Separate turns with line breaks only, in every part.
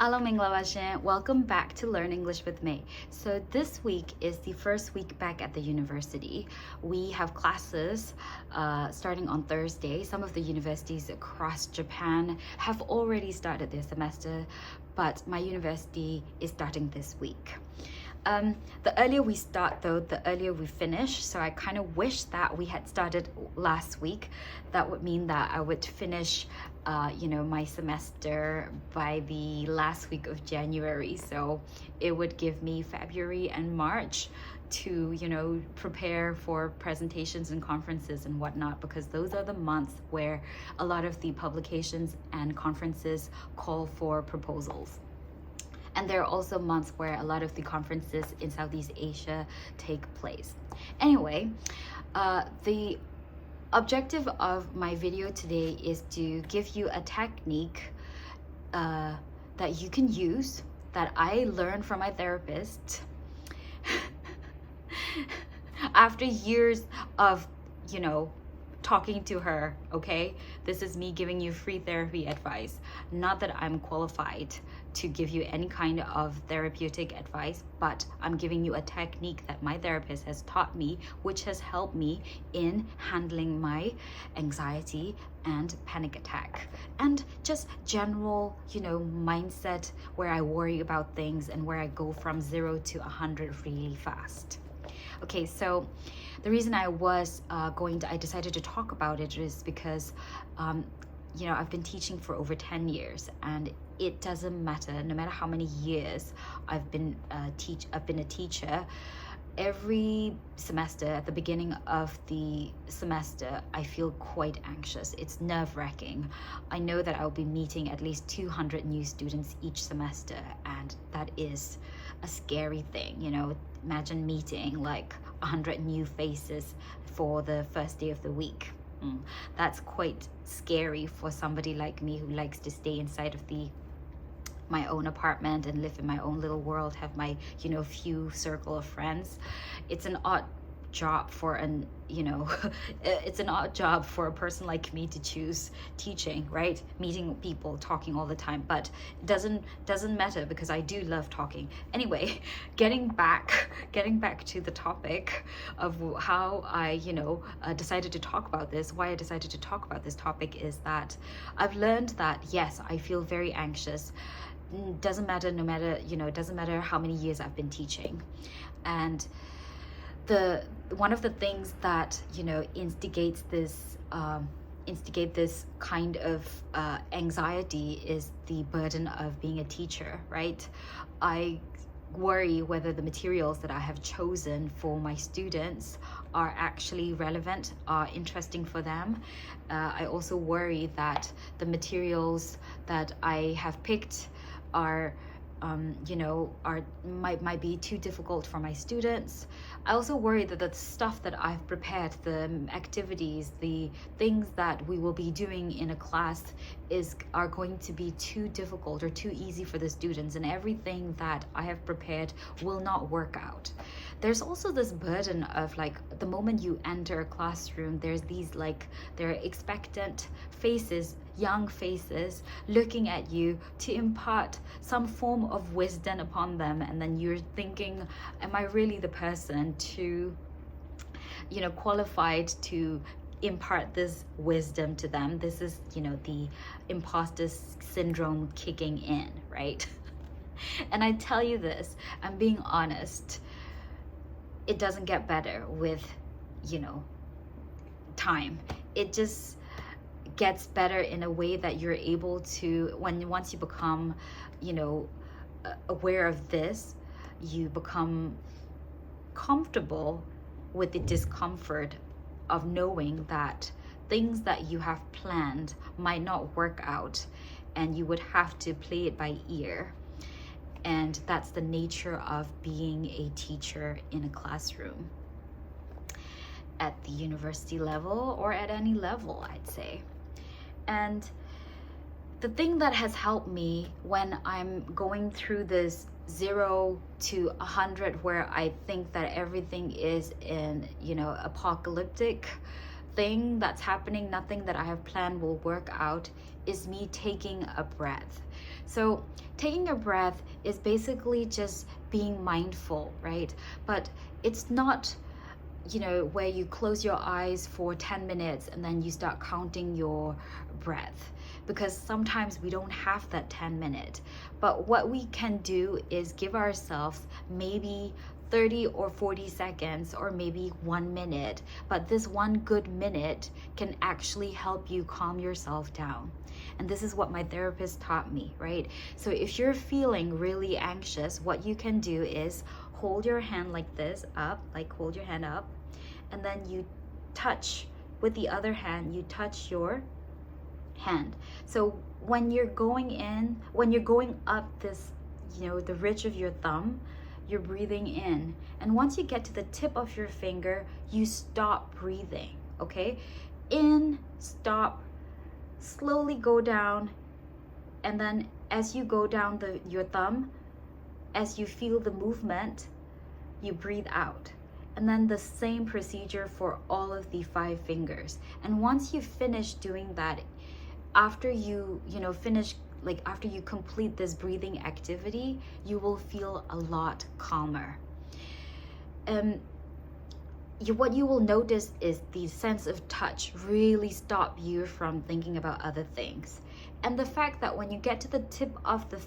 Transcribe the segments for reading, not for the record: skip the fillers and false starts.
Hello, Mingla. Welcome back to Learn English with me. So this week is the first week back at the university. We have classes starting on Thursday. Some of the universities across Japan have already started their semester, but my university is starting this week. The earlier we start though, the earlier we finish. So I kind of wish that we had started last week. That would mean that I would finish my semester by the last week of January. So it would give me February and March to prepare for presentations and conferences and whatnot, because those are the months where a lot of the publications and conferences call for proposals. And there are also months where a lot of the conferences in Southeast Asia take place. Anyway, the objective of my video today is to give you a technique that you can use, that I learned from my therapist after years of, talking to her, okay? This is me giving you free therapy advice. Not that I'm qualified to give you any kind of therapeutic advice, but I'm giving you a technique that my therapist has taught me, which has helped me in handling my anxiety and panic attack, and just general, mindset where I worry about things and where I go from 0 to 100 really fast. Okay, so the reason I decided to talk about it is because, I've been teaching for over 10 years, and it doesn't matter, no matter how many years I've been a teacher. Every semester, at the beginning of the semester, I feel quite anxious. It's nerve-wracking. I know that I'll be meeting at least 200 new students each semester, and that is a scary thing. Imagine meeting like 100 new faces for the first day of the week. That's quite scary for somebody like me who likes to stay inside of my own apartment and live in my own little world, have my few circle of friends. It's an odd job for it's an odd job for a person like me to choose teaching, right? Meeting people, talking all the time, but it doesn't matter because I do love talking. Anyway, getting back to the topic of how I decided to talk about this, why I decided to talk about this topic is that I've learned that yes, I feel very anxious. Doesn't matter, it doesn't matter how many years I've been teaching. And one of the things that instigate this kind of anxiety is the burden of being a teacher, right? I worry whether the materials that I have chosen for my students are actually relevant, are interesting for them. I also worry that the materials that I have picked might be too difficult for my students. I also worry that the stuff that I've prepared, the activities, the things that we will be doing in a class are going to be too difficult or too easy for the students, and everything that I have prepared will not work out. There's also this burden of the moment you enter a classroom, there are expectant faces, young faces looking at you to impart some form of wisdom upon them, and then you're thinking, am I really the person to qualified to impart this wisdom to them? This is the imposter syndrome kicking in, right? And I tell you this, I'm being honest, it doesn't get better with time. It just gets better in a way that you're able to, once you become aware of this, you become comfortable with the discomfort of knowing that things that you have planned might not work out, and you would have to play it by ear. And that's the nature of being a teacher in a classroom at the university level, or at any level, I'd say. And the thing that has helped me when I'm going through this 0 to 100, where I think that everything is in apocalyptic thing that's happening, nothing that I have planned will work out, is me taking a breath. So taking a breath is basically just being mindful, right? But it's not, where you close your eyes for 10 minutes and then you start counting your breath, because sometimes we don't have that 10 minute. But what we can do is give ourselves maybe 30 or 40 seconds or maybe 1 minute, but this one good minute can actually help you calm yourself down. And this is what my therapist taught me, right? So if you're feeling really anxious, what you can do is hold your hand like this up, like hold your hand up, and then you touch with the other hand, you touch your hand. So when you're going up this, the ridge of your thumb, you're breathing in. And once you get to the tip of your finger, you stop breathing, okay? In, stop, slowly go down, and then as you go down your thumb, as you feel the movement, you breathe out. And then the same procedure for all of the 5 fingers. And once you finish doing that, after you finish, like after you complete this breathing activity, you will feel a lot calmer. What you will notice is the sense of touch really stop you from thinking about other things. And the fact that when you get to the tip of the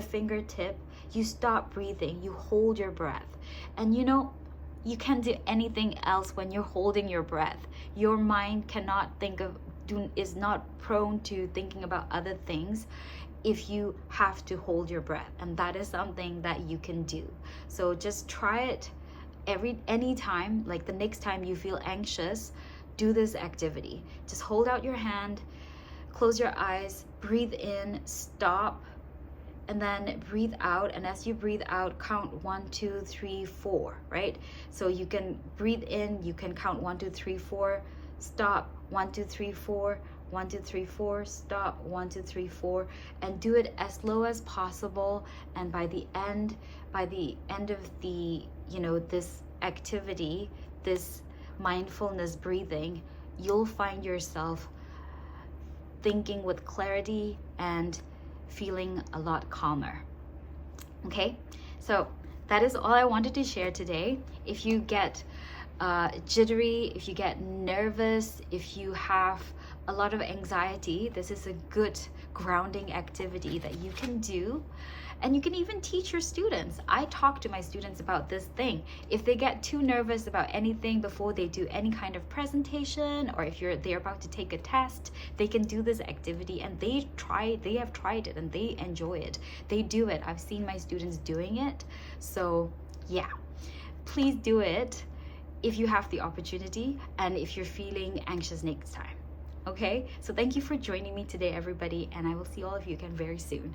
fingertip, you stop breathing, you hold your breath. And you can't do anything else when you're holding your breath. Your mind is not prone to thinking about other things if you have to hold your breath. And that is something that you can do. So just try it anytime, like the next time you feel anxious, do this activity. Just hold out your hand, close your eyes, breathe in, stop, and then breathe out. And as you breathe out, count 1, 2, 3, 4, right? So you can breathe in, you can count 1, 2, 3, 4, stop, 1, 2, 3, 4, 1, 2, 3, 4, stop, 1, 2, 3, 4, and do it as slow as possible. And by the end of the this activity, this mindfulness breathing, you'll find yourself thinking with clarity and feeling a lot calmer. Okay, so that is all I wanted to share today. If you get jittery, if you get nervous, if you have a lot of anxiety, this is a good grounding activity that you can do. And you can even teach your students. I talk to my students about this thing. If they get too nervous about anything before they do any kind of presentation, or if they're about to take a test, they can do this activity, and they have tried it and they enjoy it. They do it. I've seen my students doing it. So yeah, please do it if you have the opportunity and if you're feeling anxious next time. Okay, so thank you for joining me today, everybody, and I will see all of you again very soon.